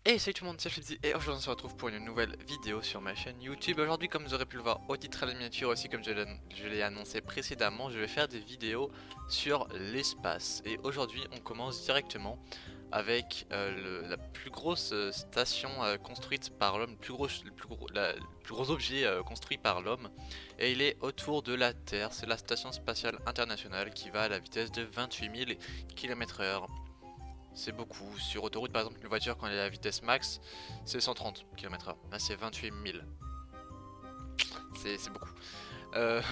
Hey salut tout le monde, c'est Flipsy et aujourd'hui on se retrouve pour une nouvelle vidéo sur ma chaîne YouTube. Aujourd'hui, comme vous aurez pu le voir au titre et à la miniature, aussi comme je l'ai annoncé précédemment, je vais faire des vidéos sur l'espace. Et aujourd'hui on commence directement avec la plus grosse station construite par l'homme, le plus gros objet construit par l'homme. Et il est autour de la Terre, c'est la station spatiale internationale qui va à la vitesse de 28 000 km/h. C'est beaucoup. Sur autoroute, par exemple, une voiture, quand elle est à la vitesse max, c'est 130 km/h. Là, c'est 28 000. C'est beaucoup.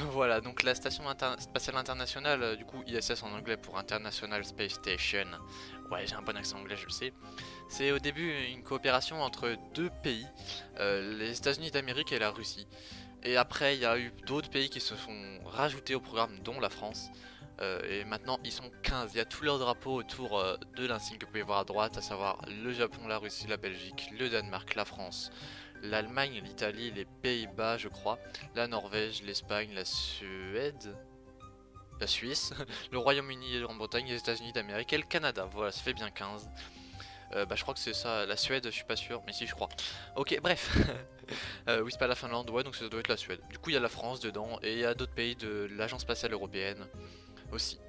Voilà, donc la station spatiale internationale, du coup ISS en anglais pour International Space Station. Ouais, j'ai un bon accent anglais, je le sais. C'est au début une coopération entre deux pays, les États-Unis d'Amérique et la Russie. Et après, il y a eu d'autres pays qui se sont rajoutés au programme, dont la France. Et maintenant, ils sont 15. Il y a tous leurs drapeaux autour de l'insigne que vous pouvez voir à droite, à savoir le Japon, la Russie, la Belgique, le Danemark, la France, l'Allemagne, l'Italie, les Pays-Bas, je crois, la Norvège, l'Espagne, la Suède, la Suisse, le Royaume-Uni et la Grande-Bretagne, les États-Unis d'Amérique et le Canada. Voilà, ça fait bien 15. Bah, je crois que c'est ça, la Suède, je suis pas sûr, mais si, je crois. Ok, bref. Oui, c'est pas la Finlande, ouais, donc ça doit être la Suède. Du coup, il y a la France dedans et il y a d'autres pays de l'Agence spatiale européenne aussi.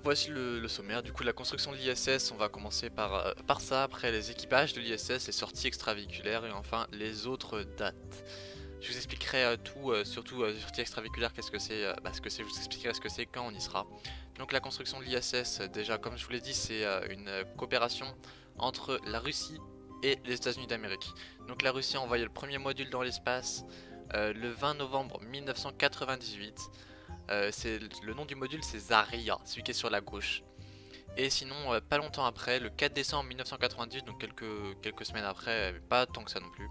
Voici le sommaire. Du coup, la construction de l'ISS, on va commencer par ça. Après, les équipages de l'ISS, les sorties extravéhiculaires et enfin les autres dates. Je vous expliquerai tout, surtout sortie extravéhiculaire, qu'est-ce que c'est, ce que c'est, je vous expliquerai ce que c'est quand on y sera. Donc la construction de l'ISS, déjà comme je vous l'ai dit, c'est une coopération entre la Russie et les États-Unis d'Amérique. Donc la Russie a envoyé le premier module dans l'espace le 20 novembre 1998. Le nom du module, c'est Zarya, celui qui est sur la gauche. Et sinon, pas longtemps après, le 4 décembre 1998, donc quelques semaines après, pas tant que ça non plus,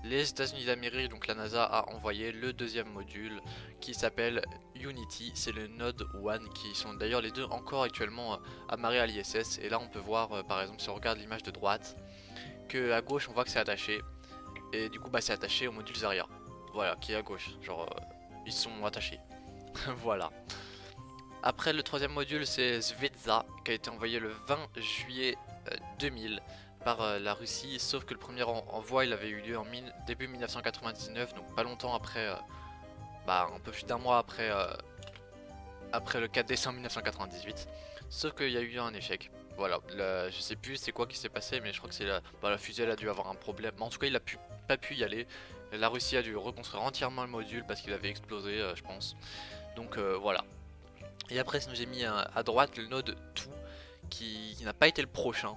les États-Unis d'Amérique, donc la NASA, a envoyé le deuxième module qui s'appelle Unity. C'est le Node 1 qui sont d'ailleurs les deux encore actuellement amarrés à l'ISS. Et là, on peut voir, par exemple, si on regarde l'image de droite, que à gauche, on voit que c'est attaché. Et du coup, bah, c'est attaché au module Zarya. Voilà, qui est à gauche. Genre, ils sont attachés. Voilà. Après, le troisième module, c'est Zvezda, qui a été envoyé le 20 juillet 2000 par la Russie, sauf que le premier envoi il avait eu lieu en début 1999, donc pas longtemps après, un peu plus d'un mois après le 4 décembre 1998. Sauf qu'il y a eu un échec. Voilà, je sais plus c'est quoi qui s'est passé, mais je crois que la fusée elle a dû avoir un problème. Mais en tout cas, il a pas pu y aller. La Russie a dû reconstruire entièrement le module parce qu'il avait explosé, je pense. Donc voilà. Et après, sinon, j'ai mis à droite le node 2 qui n'a pas été le prochain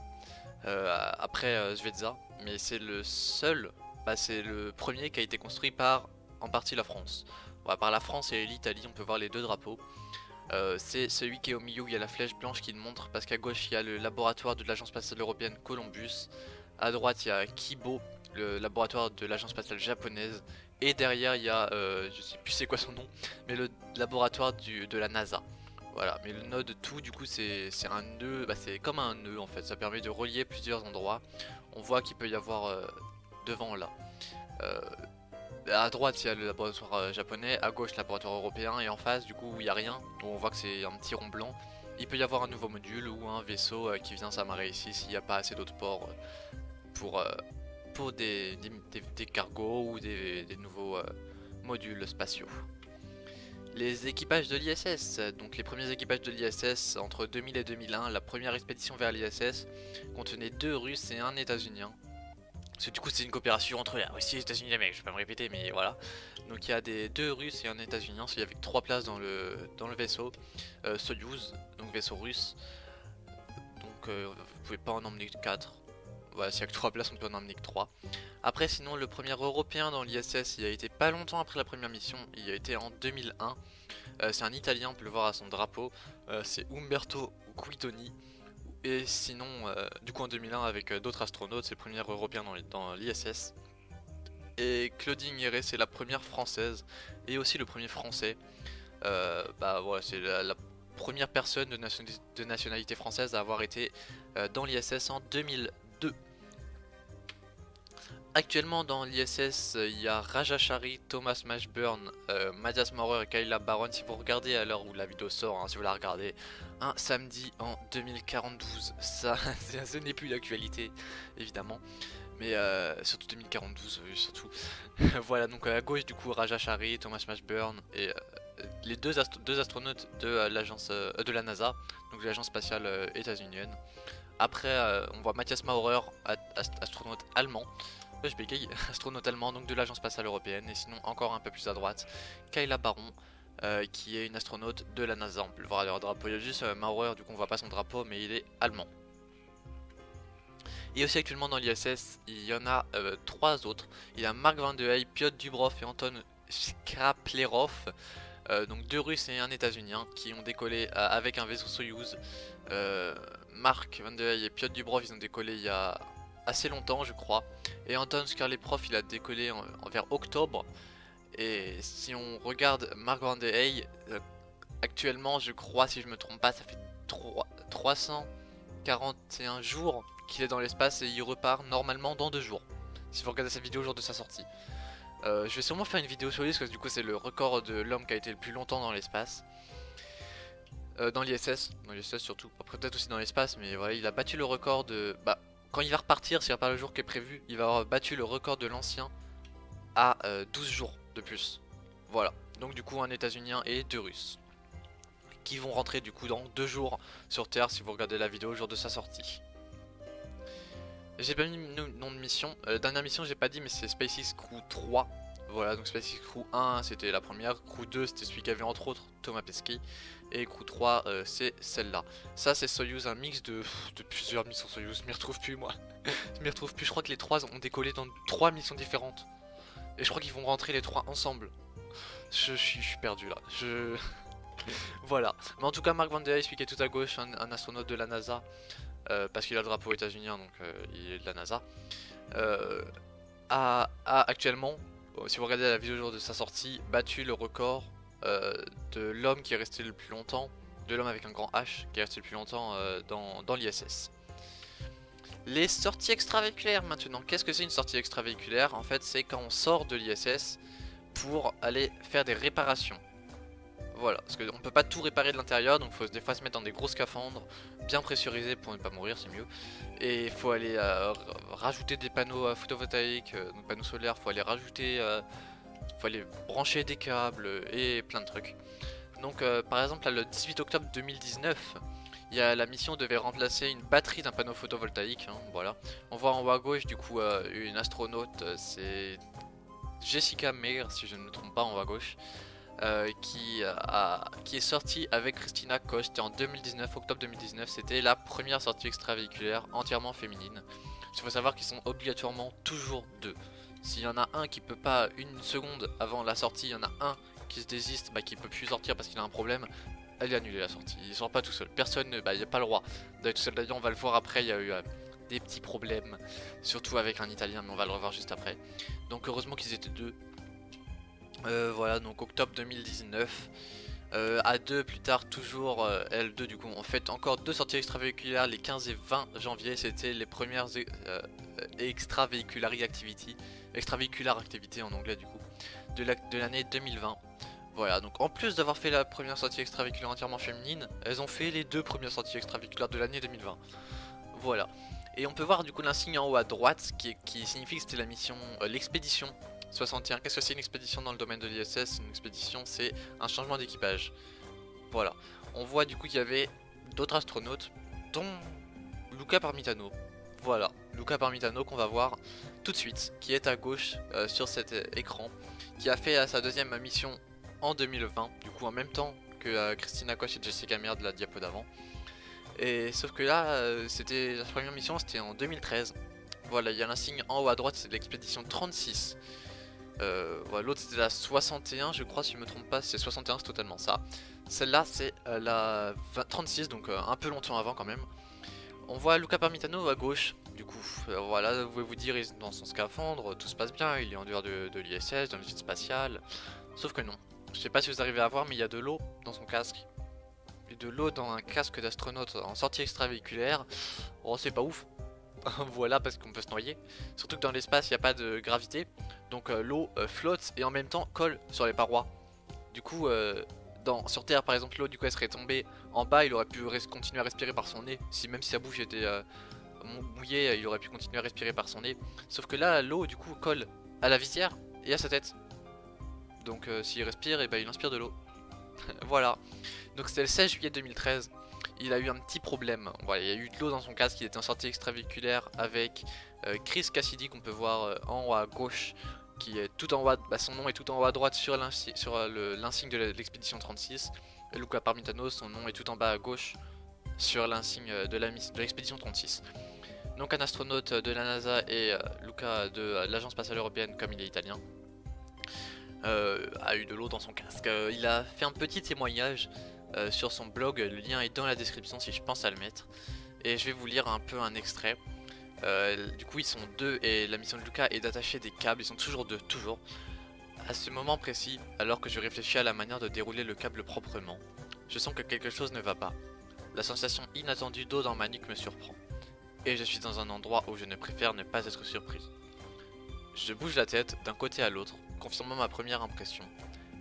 après Zvezda, mais c'est le seul, c'est le premier qui a été construit par en partie la France. Voilà, par la France et l'Italie, on peut voir les deux drapeaux. C'est celui qui est au milieu où il y a la flèche blanche qui le montre, parce qu'à gauche il y a le laboratoire de l'Agence spatiale européenne Columbus, à droite il y a Kibo, le laboratoire de l'Agence spatiale japonaise, et derrière il y a, je sais plus c'est quoi son nom, mais le laboratoire de la NASA. Voilà, mais le node tout du coup c'est un nœud, c'est comme un nœud en fait, ça permet de relier plusieurs endroits. On voit qu'il peut y avoir devant là. Euh, à droite il y a le laboratoire japonais, à gauche le laboratoire européen, et en face du coup il n'y a rien, donc on voit que c'est un petit rond blanc. Il peut y avoir un nouveau module ou un vaisseau qui vient s'amarrer ici s'il n'y a pas assez d'autres ports pour, euh, pour des cargos ou des nouveaux modules spatiaux. Les équipages de l'ISS, donc les premiers équipages de l'ISS entre 2000 et 2001, la première expédition vers l'ISS contenait deux Russes et un États-Unien. Parce que du coup c'est une coopération entre la Russie et les États-Unis d'Amérique, je vais pas me répéter mais voilà. Donc il y a deux Russes et un États-Unien, il y avait 3 places dans le vaisseau. Soyuz, donc vaisseau russe, donc vous pouvez pas en emmener que 4. Voilà, s'il y a que 3 places on peut en emmener que 3. Après sinon le premier européen dans l'ISS il a été pas longtemps après la première mission, il a été en 2001. C'est un Italien, on peut le voir à son drapeau, c'est Umberto Guidoni. Et sinon, du coup en 2001 avec d'autres astronautes, c'est le premier européen dans l'ISS. Et Claudine Guéret, c'est la première française et aussi le premier français. Voilà, c'est la première personne de nationalité française à avoir été dans l'ISS en 2002. Actuellement dans l'ISS, il y a Raja Shari, Thomas Mashburn, Mathias Maurer et Kayla Baron. Si vous regardez à l'heure où la vidéo sort, hein, si vous la regardez, un samedi en 2042, ça, ce n'est plus d'actualité évidemment, mais surtout 2042, surtout. Voilà, donc à gauche du coup Raja Shari, Thomas Mashburn et les deux astronautes de l'agence de la NASA, donc de l'agence spatiale états-unienne. Après, on voit Mathias Maurer, astronaute allemand. Je bégaye, astronaute allemand, donc de l'agence spatiale européenne. Et sinon, encore un peu plus à droite, Kayla Baron, qui est une astronaute de la NASA. On peut le voir à leur drapeau. Il y a juste Maurer, du coup, on voit pas son drapeau, mais il est allemand. Et aussi actuellement dans l'ISS, il y en a trois autres. Il y a Mark Van de Hey, Piotr Dubrov et Anton Skraplerov. Donc deux Russes et un États-Unien qui ont décollé avec un vaisseau Soyouz. Mark Van de Hey et Piotr Dubrov, ils ont décollé il y a assez longtemps, je crois. Et Anton Skraplerov, il a décollé vers octobre. Et si on regarde Mark Van de Hey, actuellement, je crois, si je me trompe pas, ça fait 341 jours qu'il est dans l'espace et il repart normalement dans 2 jours. Si vous regardez cette vidéo au jour de sa sortie. Je vais sûrement faire une vidéo sur lui parce que du coup c'est le record de l'homme qui a été le plus longtemps dans l'espace. Dans l'ISS surtout, après peut-être aussi dans l'espace, mais voilà, il a battu le record de... Bah, quand il va repartir, s'il n'y a pas le jour qui est prévu, il va avoir battu le record de l'ancien à 12 jours de plus. Voilà, donc du coup un États-Unien et 2 Russes qui vont rentrer du coup dans 2 jours sur Terre si vous regardez la vidéo au jour de sa sortie. J'ai pas mis nom de mission, dernière mission j'ai pas dit mais c'est SpaceX Crew 3. Voilà, donc SpaceX Crew 1 c'était la première, Crew 2 c'était celui qui avait entre autres Thomas Pesquet, et Crew 3 c'est celle-là. Ça c'est Soyuz, un mix de plusieurs missions Soyuz, je m'y retrouve plus moi. Je m'y retrouve plus, je crois que les 3 ont décollé dans 3 missions différentes. Et je crois qu'ils vont rentrer les 3 ensemble. Je suis perdu là, Voilà, mais en tout cas Mark Van de Hey, celui qui est tout à gauche, un astronaute de la NASA. Parce qu'il a le drapeau états-unien, donc il est de la NASA, a actuellement, si vous regardez la vidéo au jour de sa sortie, battu le record de l'homme qui est resté le plus longtemps, de l'homme avec un grand H, qui est resté le plus longtemps dans l'ISS. Les sorties extravéhiculaires maintenant, qu'est-ce que c'est une sortie extravéhiculaire? En fait c'est quand on sort de l'ISS pour aller faire des réparations. Voilà, parce qu'on peut pas tout réparer de l'intérieur, donc il faut des fois se mettre dans des gros scaphandres, bien pressurisés pour ne pas mourir, c'est mieux. Et il faut aller rajouter des panneaux photovoltaïques, donc panneaux solaires, faut aller rajouter, faut aller brancher des câbles et plein de trucs. Donc par exemple là, le 18 octobre 2019, la mission devait remplacer une batterie d'un panneau photovoltaïque, hein, voilà. On voit en haut à gauche du coup une astronaute, c'est Jessica Meir si je ne me trompe pas en haut à gauche. Qui est sortie avec Christina Koch, c'était en 2019, octobre 2019, c'était la première sortie extravéhiculaire entièrement féminine. Il faut savoir qu'ils sont obligatoirement toujours deux. S'il y en a un qui peut pas une seconde avant la sortie, il y en a un qui se désiste, qui peut plus sortir parce qu'il a un problème, elle est annulée la sortie, il sort pas tout seul, personne, il n'y a pas le droit d'aller tout seul. D'ailleurs on va le voir après, il y a eu des petits problèmes, surtout avec un Italien, mais on va le revoir juste après. Donc heureusement qu'ils étaient deux. Voilà, donc octobre 2019, à 2 plus tard, toujours L2 du coup, on fait encore 2 sorties extravéhiculaires les 15 et 20 janvier, c'était les premières extravéhicular activity en anglais du coup, de l'année 2020. Voilà, donc en plus d'avoir fait la première sortie extravéhiculaire entièrement féminine, elles ont fait les 2 premières sorties extravéhiculaires de l'année 2020. Voilà, et on peut voir du coup l'insigne en haut à droite qui signifie que c'était la mission, l'expédition 61. Qu'est-ce que c'est une expédition dans le domaine de l'ISS? Une expédition c'est un changement d'équipage. Voilà, on voit du coup qu'il y avait d'autres astronautes dont Luca Parmitano. Voilà, Luca Parmitano qu'on va voir tout de suite, qui est à gauche sur cet écran, qui a fait sa deuxième mission en 2020, du coup en même temps que Christina Koch et Jessica Meir de la diapo d'avant. Et sauf que là, c'était la première mission, c'était en 2013. Voilà, il y a l'insigne en haut à droite, c'est l'expédition 36. Voilà, l'autre c'était la 61 je crois si je me trompe pas, c'est 61 c'est totalement ça. Celle-là c'est la 36, donc un peu longtemps avant quand même. On voit Luca Parmitano à gauche, du coup voilà, vous pouvez vous dire il est dans son scaphandre, tout se passe bien, il est en dehors de l'ISS, dans le site spatial. Sauf que non, je sais pas si vous arrivez à voir mais il y a de l'eau dans son casque. Et de l'eau dans un casque d'astronaute en sortie extravéhiculaire, oh c'est pas ouf. Voilà, parce qu'on peut se noyer. Surtout que dans l'espace, il n'y a pas de gravité. Donc l'eau flotte et en même temps colle sur les parois. Du coup, sur Terre par exemple, l'eau du coup elle serait tombée en bas, il aurait pu continuer à respirer par son nez. Même si sa bouche était mouillée, il aurait pu continuer à respirer par son nez. Sauf que là, l'eau du coup colle à la visière et à sa tête. Donc s'il respire, et ben, il inspire de l'eau. Voilà. Donc c'était le 16 juillet 2013. Il a eu un petit problème. Voilà, il y a eu de l'eau dans son casque. Il était en sortie extravéhiculaire avec Chris Cassidy qu'on peut voir en haut à gauche, qui est tout en haut. Son nom est tout en haut à droite sur l'insigne de l'expédition 36. Et Luca Parmitano, son nom est tout en bas à gauche sur l'insigne de l'expédition 36. Donc un astronaute de la NASA et Luca de l'agence spatiale européenne, comme il est italien, a eu de l'eau dans son casque. Il a fait un petit témoignage sur son blog, le lien est dans la description si je pense à le mettre. Et je vais vous lire un peu un extrait. Du coup ils sont deux et la mission de Luca est d'attacher des câbles, ils sont toujours deux, toujours. À ce moment précis, alors que je réfléchis à la manière de dérouler le câble proprement, je sens que quelque chose ne va pas. La sensation inattendue d'eau dans ma nuque me surprend. Et je suis dans un endroit où je ne préfère ne pas être surpris. Je bouge la tête d'un côté à l'autre, confirmant ma première impression.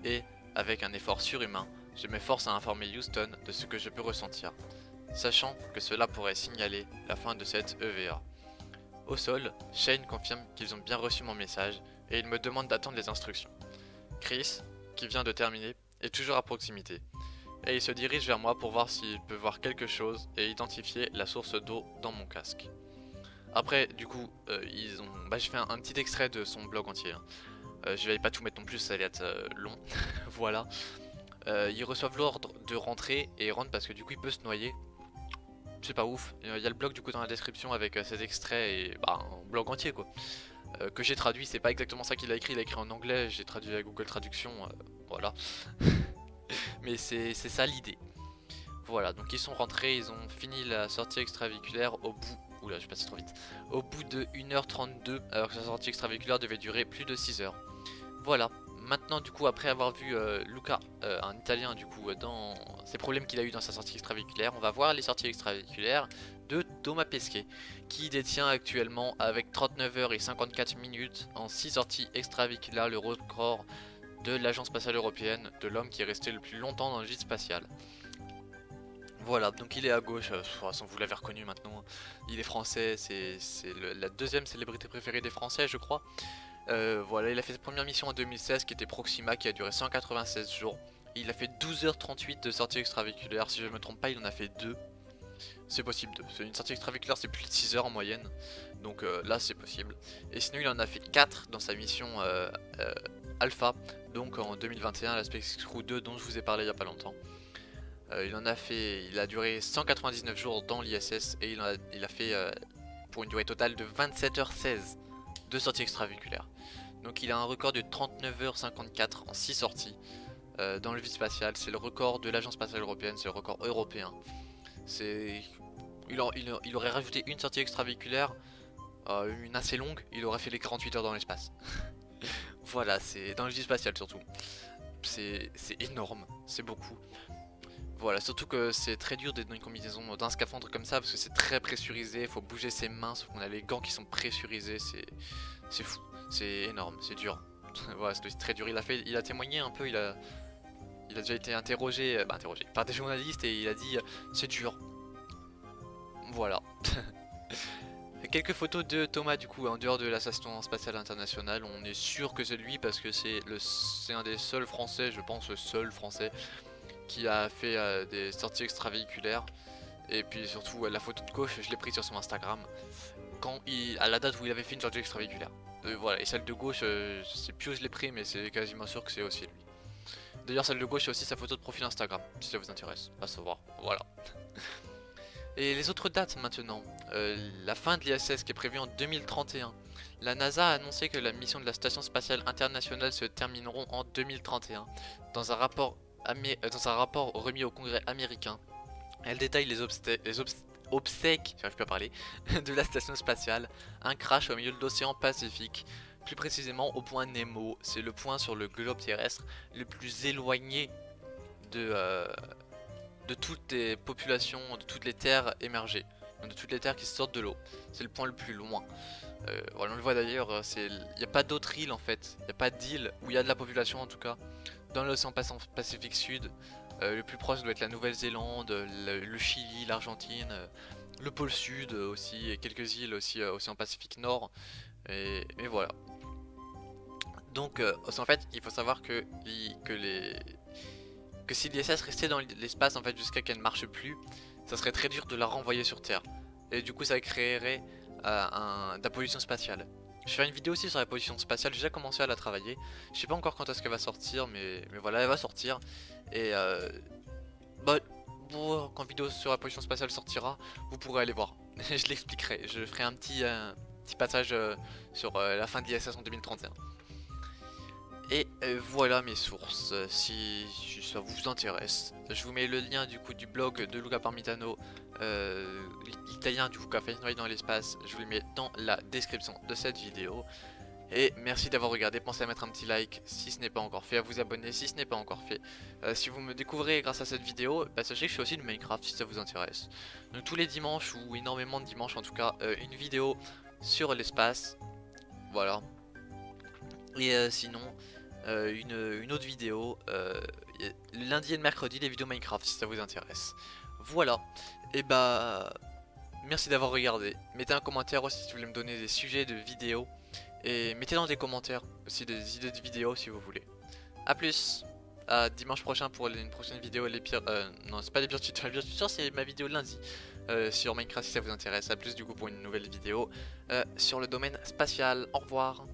Et, avec un effort surhumain, je m'efforce à informer Houston de ce que je peux ressentir, sachant que cela pourrait signaler la fin de cette EVA. Au sol, Shane confirme qu'ils ont bien reçu mon message et il me demande d'attendre les instructions. Chris, qui vient de terminer, est toujours à proximité, et il se dirige vers moi pour voir s'il peut voir quelque chose et identifier la source d'eau dans mon casque. Après, du coup, j'ai fait un petit extrait de son blog entier. Je vais pas tout mettre non plus, ça allait être long. Voilà. Ils reçoivent l'ordre de rentrer et ils rentrent parce que du coup il peut se noyer. C'est pas ouf. Il y a le blog du coup dans la description avec cet extrait et un blog entier quoi. Que j'ai traduit, c'est pas exactement ça qu'il a écrit en anglais, j'ai traduit à Google Traduction, voilà. Mais c'est ça l'idée. Voilà, donc ils sont rentrés, ils ont fini la sortie extravéhiculaire au bout. Oula, je suis passé trop vite. Au bout de 1h32, alors que sa sortie extravéhiculaire devait durer plus de 6 heures. Voilà. Maintenant du coup après avoir vu Luca, un italien du coup dans ses problèmes qu'il a eu dans sa sortie extravéhiculaire, on va voir les sorties extravéhiculaires de Thomas Pesquet, qui détient actuellement avec 39 heures et 54 minutes en 6 sorties extravéhiculaires le record de l'agence spatiale européenne, de l'homme qui est resté le plus longtemps dans le gîte spatial. Voilà, donc il est à gauche, vous l'avez reconnu maintenant, il est français, c'est la deuxième célébrité préférée des Français je crois. Voilà, il a fait sa première mission en 2016 qui était Proxima, qui a duré 196 jours. Il a fait 12h38 de sortie extravéhiculaire, si je me trompe pas il en a fait 2. C'est possible, une sortie extravéhiculaire c'est plus de 6 heures en moyenne, donc là c'est possible. Et sinon il en a fait 4 dans sa mission Alpha, donc en 2021, la SpaceX Crew 2 dont je vous ai parlé il y a pas longtemps. Il a duré 199 jours dans l'ISS et il a fait pour une durée totale de 27h16 de sorties extravéhiculaires. Donc il a un record de 39h54 en 6 sorties dans le vide spatial. C'est le record de l'agence spatiale européenne, c'est le record européen. Il aurait rajouté une sortie extravéhiculaire, une assez longue, il aurait fait les 48 heures dans l'espace. Voilà, c'est dans le vide spatial surtout. C'est énorme, c'est beaucoup. Voilà, surtout que c'est très dur d'être dans une combinaison d'un scaphandre comme ça parce que c'est très pressurisé, il faut bouger ses mains, sauf qu'on a les gants qui sont pressurisés, c'est fou, c'est énorme, c'est dur. Voilà, c'est très dur, il a témoigné un peu, il a déjà été interrogé par des journalistes et il a dit c'est dur. Voilà. Quelques photos de Thomas du coup en dehors de la station spatiale internationale, on est sûr que c'est lui parce que c'est un des seuls français, je pense le seul français qui a fait des sorties extravéhiculaires. Et puis surtout la photo de gauche je l'ai prise sur son Instagram à la date où il avait fait une sortie extravéhiculaire. Voilà, et celle de gauche je sais plus où je l'ai pris mais c'est quasiment sûr que c'est aussi lui. D'ailleurs celle de gauche c'est aussi sa photo de profil Instagram si ça vous intéresse à savoir. Voilà. Et les autres dates maintenant, la fin de l'ISS qui est prévue en 2031. La NASA a annoncé que la mission de la station spatiale internationale se termineront en 2031. Dans un rapport remis au Congrès américain, elle détaille les obsèques j'arrive plus à parler, de la station spatiale, un crash au milieu de l'océan Pacifique, plus précisément au point Nemo, c'est le point sur le globe terrestre le plus éloigné de toutes les populations, de toutes les terres émergées. On a toutes les terres qui sortent de l'eau. C'est le point le plus loin. Voilà, on le voit d'ailleurs, il n'y a pas d'autres îles en fait. Il n'y a pas d'île où il y a de la population en tout cas. Dans l'océan Pacifique Sud, le plus proche doit être la Nouvelle-Zélande, le Chili, l'Argentine, le pôle Sud aussi, et quelques îles aussi, océan Pacifique Nord. Et voilà. Donc en fait, il faut savoir que si l'ISS restait dans l'espace en fait jusqu'à qu'elle ne marche plus, ça serait très dur de la renvoyer sur Terre. Et du coup, ça créerait de la pollution spatiale. Je ferai une vidéo aussi sur la pollution spatiale, j'ai déjà commencé à la travailler. Je sais pas encore quand est-ce qu'elle va sortir, mais voilà, elle va sortir. Et bah, quand la vidéo sur la pollution spatiale sortira, vous pourrez aller voir. Je l'expliquerai, je ferai un petit passage sur la fin de l'ISS en 2031. Et voilà mes sources, si ça vous intéresse. Je vous mets le lien du coup du blog de Luca Parmitano, l'italien du coup qui a fait une dans l'espace. Je vous le mets dans la description de cette vidéo. Et merci d'avoir regardé, pensez à mettre un petit like si ce n'est pas encore fait, à vous abonner si ce n'est pas encore fait. Si vous me découvrez grâce à cette vidéo, sachez que je fais aussi du Minecraft si ça vous intéresse. Donc tous les dimanches, ou énormément de dimanches en tout cas, une vidéo sur l'espace. Voilà. Et sinon, une autre vidéo le lundi et le mercredi, des vidéos Minecraft si ça vous intéresse. Voilà. Et merci d'avoir regardé. Mettez un commentaire aussi si vous voulez me donner des sujets de vidéos. Et mettez dans des commentaires aussi des idées de vidéos si vous voulez. A plus. À dimanche prochain pour une prochaine vidéo. Les pires. Non, c'est pas les pires tutoriels. Les pires tutoriels, c'est ma vidéo de lundi. Sur Minecraft si ça vous intéresse. A plus du coup pour une nouvelle vidéo sur le domaine spatial. Au revoir.